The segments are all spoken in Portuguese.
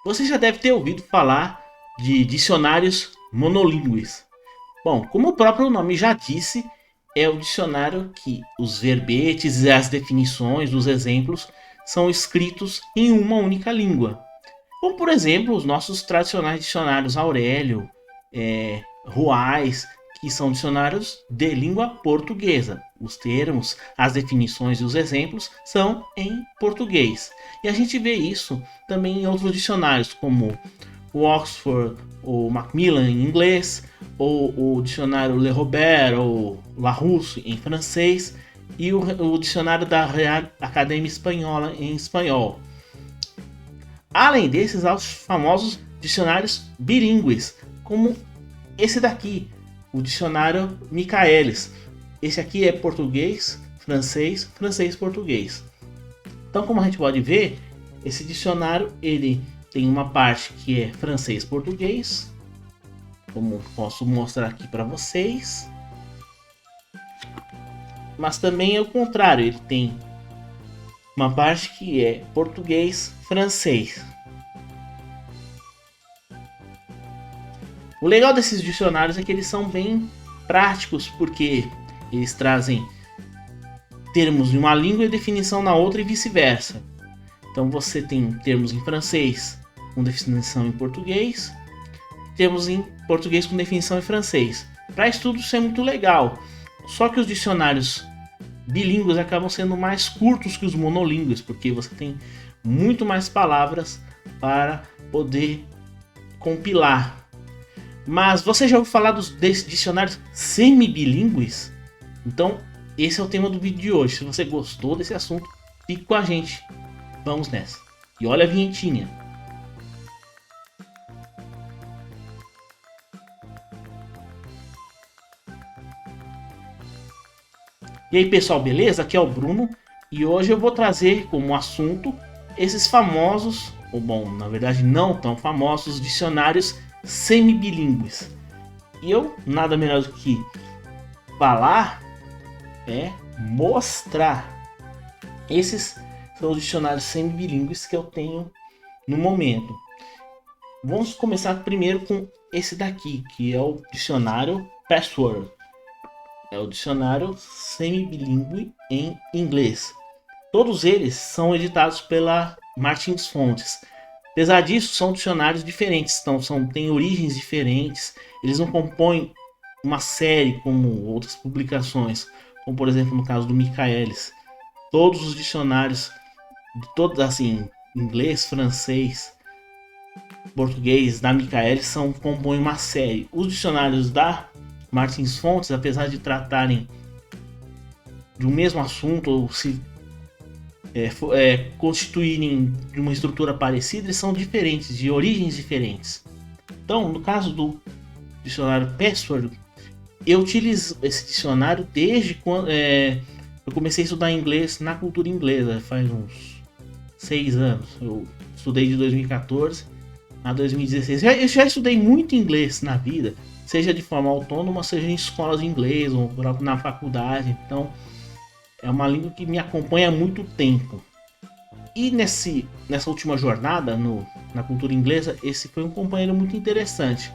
Você já deve ter ouvido falar de dicionários monolíngues. Bom, como o próprio nome já disse, é o dicionário que os verbetes e as definições dos exemplos são escritos em uma única língua. Como, por exemplo, os nossos tradicionais dicionários Aurélio, Ruais, que são dicionários de língua portuguesa. Os termos, as definições e os exemplos são em português. E a gente vê isso também em outros dicionários, como o Oxford ou Macmillan em inglês, ou o dicionário Le Robert ou Larousse em francês, e o dicionário da Real Academia Espanhola em espanhol. Além desses, há os famosos dicionários bilíngues, como esse daqui, o dicionário Michaelis. Esse aqui é português, francês, português. Então, como a gente pode ver, esse dicionário ele tem uma parte que é francês-português, como posso mostrar aqui para vocês. Mas também é o contrário, ele tem uma parte que é português-francês. O legal desses dicionários é que eles são bem práticos, porque eles trazem termos em uma língua e definição na outra e vice-versa. Então você tem termos em francês com definição em português, termos em português com definição em francês. Para estudo isso é muito legal, só que os dicionários bilíngues acabam sendo mais curtos que os monolíngues, porque você tem muito mais palavras para poder compilar. Mas você já ouviu falar desses dicionários semi-bilíngues? Então, esse é o tema do vídeo de hoje. Se você gostou desse assunto, fique com a gente. Vamos nessa. E olha a vinhetinha. E aí, pessoal, beleza? Aqui é o Bruno. E hoje eu vou trazer como assunto esses famosos, ou bom, na verdade não tão famosos, dicionários semi-bilíngues. E eu, nada melhor do que falar, é mostrar. Esses são os dicionários semi-bilíngues que eu tenho no momento. Vamos começar primeiro com esse daqui, que é o dicionário Password. É o dicionário semi-bilíngue em inglês. Todos eles são editados pela Martins Fontes. Apesar disso, são dicionários diferentes, então têm origens diferentes. Eles não compõem uma série como outras publicações, como por exemplo no caso do Michaelis. Todos os dicionários, de todos assim, inglês, francês, português da Michaelis compõem uma série. Os dicionários da Martins Fontes, apesar de tratarem de um mesmo assunto ou se constituírem de uma estrutura parecida, eles são diferentes, de origens diferentes. Então, no caso do dicionário Password, eu utilizo esse dicionário desde quando eu comecei a estudar inglês na cultura inglesa, faz uns 6 anos. Eu estudei de 2014 a 2016. Eu já estudei muito inglês na vida, seja de forma autônoma, seja em escolas de inglês ou na faculdade. Então, é uma língua que me acompanha há muito tempo. E nessa última jornada na cultura inglesa, esse foi um companheiro muito interessante.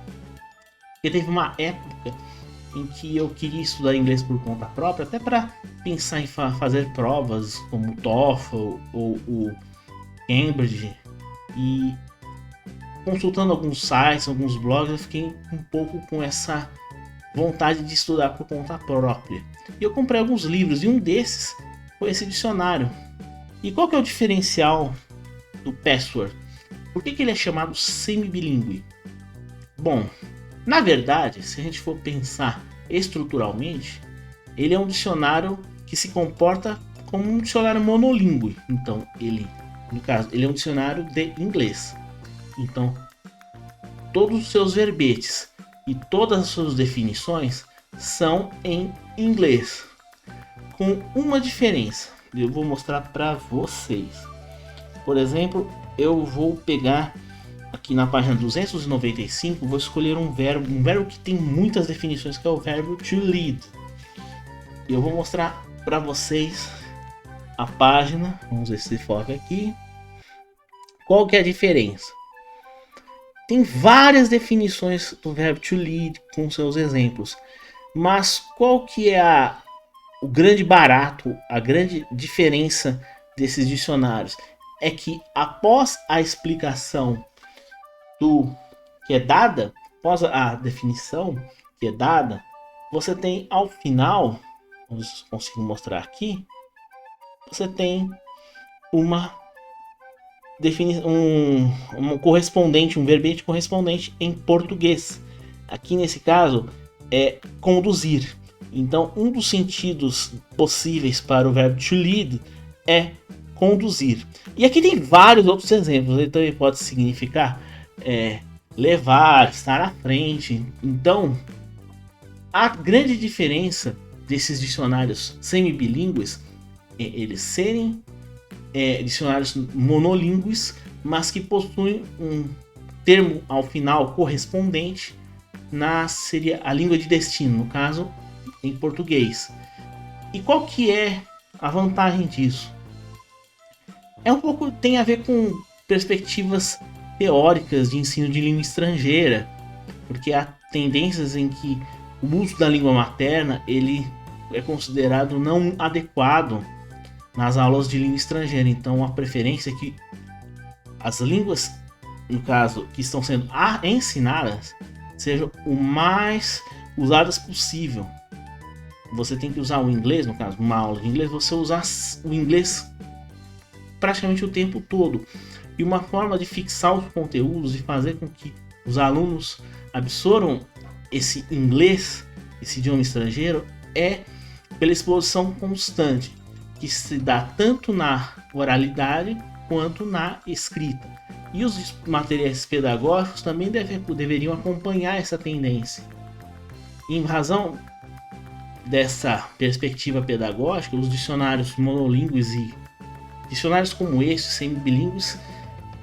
Porque teve uma época em que eu queria estudar inglês por conta própria, até para pensar em fazer provas como o TOEFL ou o Cambridge. E consultando alguns sites, alguns blogs, eu fiquei um pouco com essa vontade de estudar por conta própria. E eu comprei alguns livros e um desses foi esse dicionário. E qual que é o diferencial do Password? Por que ele é chamado semi-bilíngue? Bom, na verdade, se a gente for pensar estruturalmente, ele é um dicionário que se comporta como um dicionário monolíngue. Então, no caso, ele é um dicionário de inglês. Então, todos os seus verbetes e todas as suas definições são em inglês, com uma diferença. Eu vou mostrar para vocês. Por exemplo, eu vou pegar aqui na página 295, vou escolher um verbo que tem muitas definições, que é o verbo to lead. E eu vou mostrar para vocês a página. Vamos ver se foca aqui. Qual que é a diferença? Tem várias definições do verbo to lead com seus exemplos. Mas qual que é o grande barato, a grande diferença desses dicionários? É que após a explicação do que é dada, após a definição que é dada, você tem ao final, vamos conseguir mostrar aqui, você tem uma definição, um correspondente, um verbete correspondente em português. Aqui nesse caso é conduzir. Então, um dos sentidos possíveis para o verbo to lead é conduzir. E aqui tem vários outros exemplos. Ele também pode significar levar, estar à frente. Então, a grande diferença desses dicionários semi-bilíngues é eles serem dicionários monolíngues, mas que possuem um termo ao final correspondente seria a língua de destino, no caso em português. E qual que é a vantagem disso? Tem a ver com perspectivas teóricas de ensino de língua estrangeira, porque há tendências em que o uso da língua materna ele é considerado não adequado nas aulas de língua estrangeira. Então a preferência é que as línguas, no caso, que estão sendo ensinadas, sejam o mais usadas possível. Você tem que usar o inglês, no caso, numa aula de inglês, você usar o inglês praticamente o tempo todo. E uma forma de fixar os conteúdos e fazer com que os alunos absorvam esse inglês, esse idioma estrangeiro, é pela exposição constante, que se dá tanto na oralidade quanto na escrita. E os materiais pedagógicos também deveriam acompanhar essa tendência. Em razão dessa perspectiva pedagógica, os dicionários monolíngues e dicionários como esse, semi-bilíngues,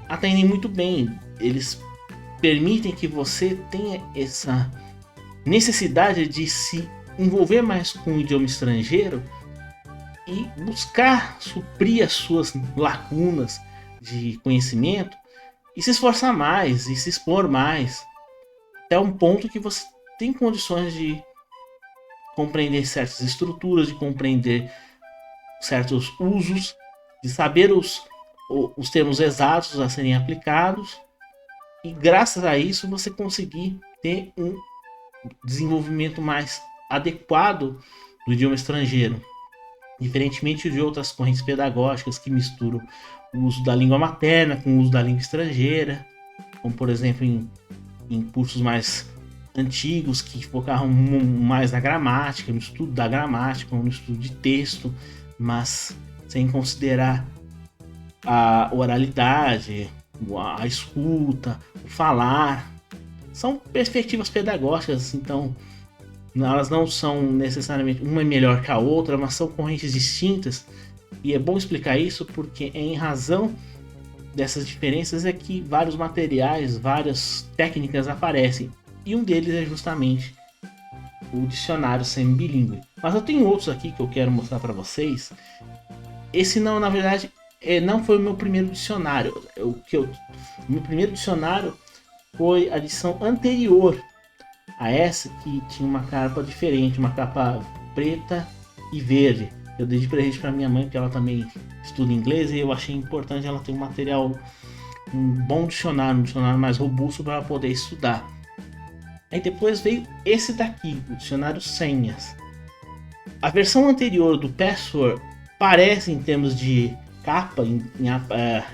atendem muito bem. Eles permitem que você tenha essa necessidade de se envolver mais com o idioma estrangeiro e buscar suprir as suas lacunas de conhecimento e se esforçar mais e se expor mais, até um ponto que você tem condições de compreender certas estruturas, de compreender certos usos, de saber os termos exatos a serem aplicados, e graças a isso você conseguir ter um desenvolvimento mais adequado do idioma estrangeiro, diferentemente de outras correntes pedagógicas que misturam o uso da língua materna com o uso da língua estrangeira, como por exemplo em cursos mais antigos que focavam mais na gramática, no estudo da gramática, no estudo de texto, mas sem considerar a oralidade, a escuta, o falar. São perspectivas pedagógicas, então elas não são necessariamente uma melhor que a outra, mas são correntes distintas, e é bom explicar isso porque em razão dessas diferenças é que vários materiais, várias técnicas aparecem, e um deles é justamente o dicionário semi-bilíngue. Mas eu tenho outros aqui que eu quero mostrar para vocês. Esse não, na verdade, não foi o meu primeiro dicionário. O meu primeiro dicionário foi a edição anterior a essa, que tinha uma capa diferente, uma capa preta e verde. Eu dei de presente para minha mãe, porque ela também estuda inglês, e eu achei importante ela ter um material, um bom dicionário, um dicionário mais robusto para ela poder estudar. Aí depois veio esse daqui, o dicionário Senhas. A versão anterior do Password parece, em termos de capa, em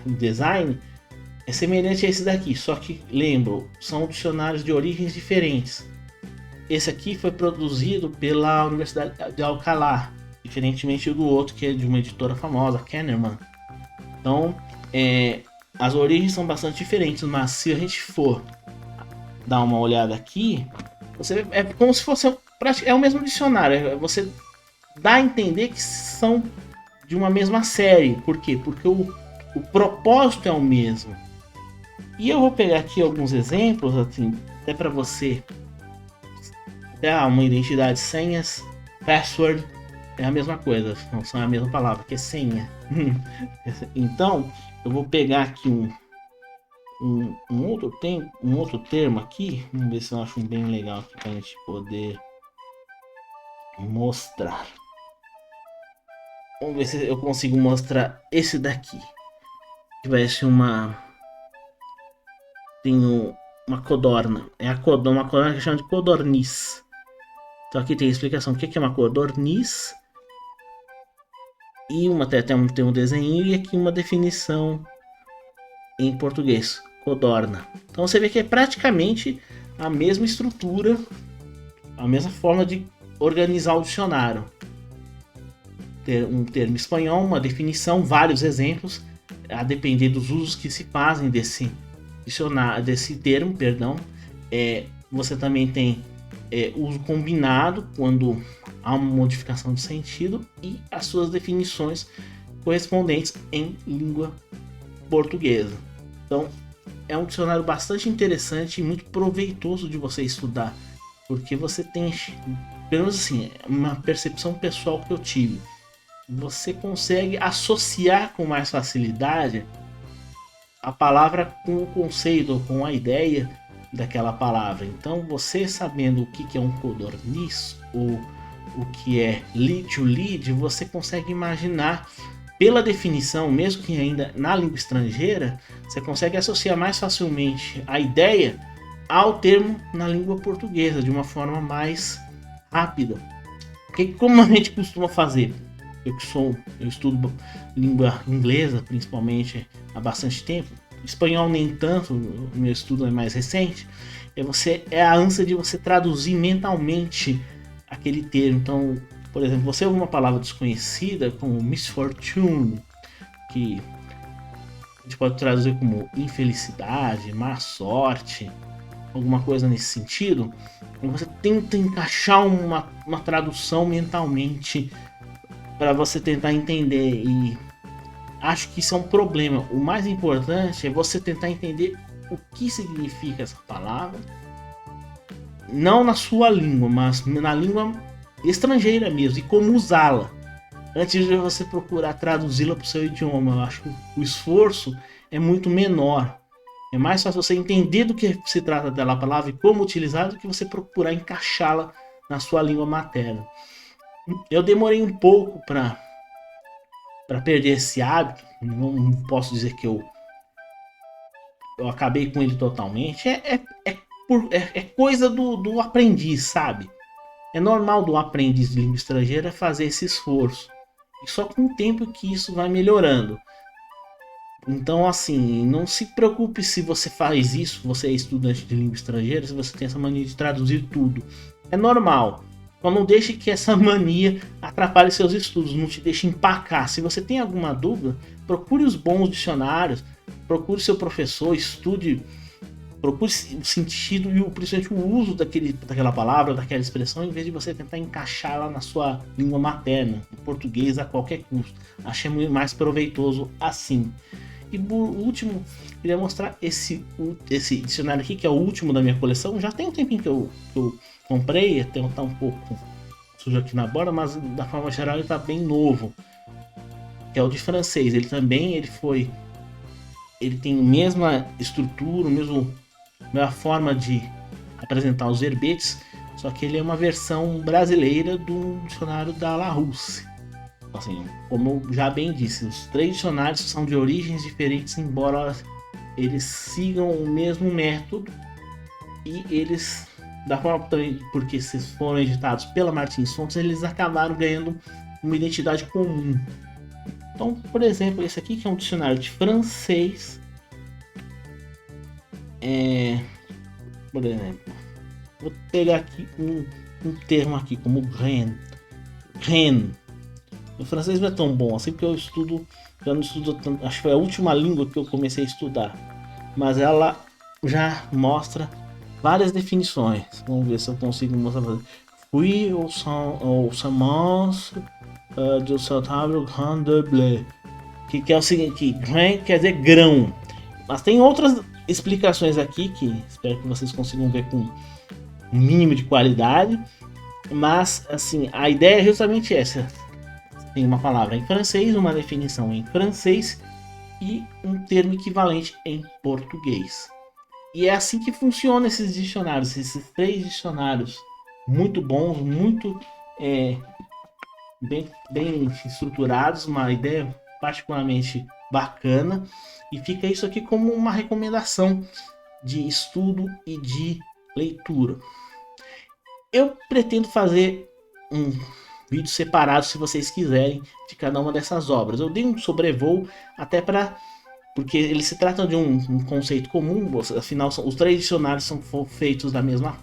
design, é semelhante a esse daqui, só que lembro, são dicionários de origens diferentes. Esse aqui foi produzido pela Universidade de Alcalá, diferentemente do outro, que é de uma editora famosa, Kahneman. Então, as origens são bastante diferentes, mas se a gente for dar uma olhada aqui, é como se fosse o mesmo dicionário. Você dá a entender que são de uma mesma série. Por quê? Porque o propósito é o mesmo. E eu vou pegar aqui alguns exemplos, assim, até para você dar uma identidade. Senhas, password é a mesma coisa, não são a mesma palavra, que é senha. Então, eu vou pegar aqui um outro termo aqui. Vamos ver se eu acho um bem legal aqui para a gente poder mostrar. Vamos ver se eu consigo mostrar esse daqui. Que vai ser tem uma codorna. É uma codorna que chama de codorniz. Então aqui tem a explicação do que é uma codorniz. E tem um desenho e aqui uma definição em português. Codorna. Então você vê que é praticamente a mesma estrutura, a mesma forma de organizar o dicionário. Ter um termo espanhol, uma definição, vários exemplos, a depender dos usos que se fazem desse termo, perdão. Você também tem uso combinado quando há uma modificação de sentido e as suas definições correspondentes em língua portuguesa. Então é um dicionário bastante interessante e muito proveitoso de você estudar, porque você tem, pelo menos assim, uma percepção pessoal que eu tive. Você consegue associar com mais facilidade a palavra com o conceito, com a ideia daquela palavra. Então, você sabendo o que é um codorniz ou o que é lead to lead, você consegue imaginar pela definição, mesmo que ainda na língua estrangeira, você consegue associar mais facilmente a ideia ao termo na língua portuguesa de uma forma mais rápida. Porque como a gente costuma fazer? Eu estudo língua inglesa, principalmente, há bastante tempo. Espanhol nem tanto, o meu estudo é mais recente. É a ânsia de você traduzir mentalmente aquele termo. Então, por exemplo, você ouve uma palavra desconhecida como misfortune, que a gente pode traduzir como infelicidade, má sorte, alguma coisa nesse sentido. Você tenta encaixar uma tradução mentalmente para você tentar entender, e acho que isso é um problema. O mais importante é você tentar entender o que significa essa palavra, não na sua língua, mas na língua estrangeira mesmo, e como usá-la, antes de você procurar traduzi-la para o seu idioma. Eu acho que o esforço é muito menor. É mais fácil você entender do que se trata daquela palavra e como utilizá-la do que você procurar encaixá-la na sua língua materna. Eu demorei um pouco para perder esse hábito. Não posso dizer que eu acabei com ele totalmente. É coisa do aprendiz, sabe? É normal do aprendiz de língua estrangeira fazer esse esforço. E só com o tempo que isso vai melhorando. Então, assim, não se preocupe se você faz isso, você é estudante de língua estrangeira, se você tem essa mania de traduzir tudo. É normal. Só não deixe que essa mania atrapalhe seus estudos, não te deixe empacar. Se você tem alguma dúvida, procure os bons dicionários, procure seu professor, estude, procure o sentido e principalmente o uso daquela palavra, daquela expressão, em vez de você tentar encaixá-la na sua língua materna, em português a qualquer custo. Achei muito mais proveitoso assim. E por último, queria mostrar esse dicionário aqui, que é o último da minha coleção. Já tem um tempinho que eu comprei, até tá um pouco sujo aqui na borda, mas da forma geral ele tá bem novo. Que é o de francês. Ele tem a mesma estrutura, a mesma forma de apresentar os verbetes, só que ele é uma versão brasileira do dicionário da Larousse. Assim, como eu já bem disse, os 3 dicionários são de origens diferentes, embora eles sigam o mesmo método, e eles, da forma também, porque esses foram editados pela Martins Fontes, eles acabaram ganhando uma identidade comum. Então, por exemplo, esse aqui que é um dicionário de francês, por exemplo, vou pegar aqui um termo aqui como grain. O francês não é tão bom assim, porque eu não estudo tanto, acho que foi a última língua que eu comecei a estudar, mas ela já mostra várias definições. Vamos ver se eu consigo mostrar. Fruit ou semence de sautável grain de blé, que é o seguinte, grain quer dizer grão, mas tem outras explicações aqui que espero que vocês consigam ver com um mínimo de qualidade, mas assim, a ideia é justamente essa. Tem uma palavra em francês, uma definição em francês, e um termo equivalente em português. E é assim que funciona esses dicionários, esses 3 dicionários muito bons, muito bem estruturados, uma ideia particularmente bacana. E fica isso aqui como uma recomendação de estudo e de leitura. Eu pretendo fazer um vídeo separado, se vocês quiserem, de cada uma dessas obras. Eu dei um sobrevoo até para... porque eles se tratam de um conceito comum, afinal os 3 dicionários são feitos da mesma,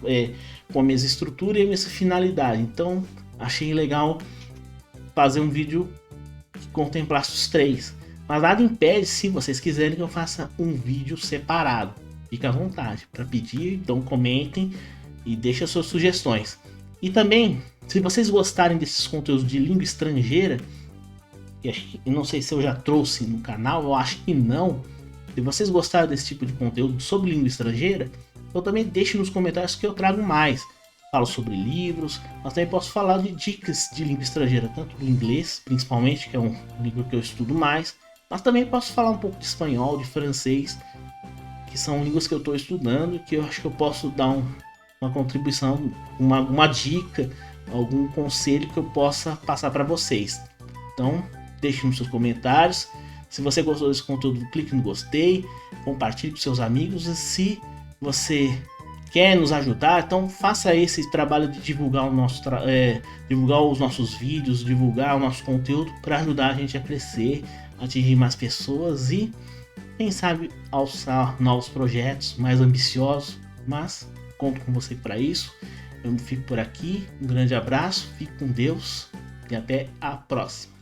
com a mesma estrutura e a mesma finalidade. Então achei legal fazer um vídeo que contemplasse os 3. Mas nada impede, se vocês quiserem, que eu faça um vídeo separado. Fica à vontade para pedir, então comentem e deixem suas sugestões. E também, se vocês gostarem desses conteúdos de língua estrangeira, eu não sei se eu já trouxe no canal, eu acho que não. Se vocês gostaram desse tipo de conteúdo sobre língua estrangeira, então também deixe nos comentários que eu trago mais. Falo sobre livros, mas também posso falar de dicas de língua estrangeira, tanto do inglês, principalmente, que é um livro que eu estudo mais, mas também posso falar um pouco de espanhol, de francês, que são línguas que eu estou estudando e que eu acho que eu posso dar uma contribuição, uma dica, algum conselho que eu possa passar para vocês. Então, deixe nos seus comentários. Se você gostou desse conteúdo, clique no gostei, compartilhe com seus amigos. E se você quer nos ajudar, então faça esse trabalho de divulgar divulgar os nossos vídeos, divulgar o nosso conteúdo para ajudar a gente a crescer, atingir mais pessoas e, quem sabe, alçar novos projetos mais ambiciosos. Mas conto com você para isso. Eu fico por aqui. Um grande abraço, fique com Deus e até a próxima.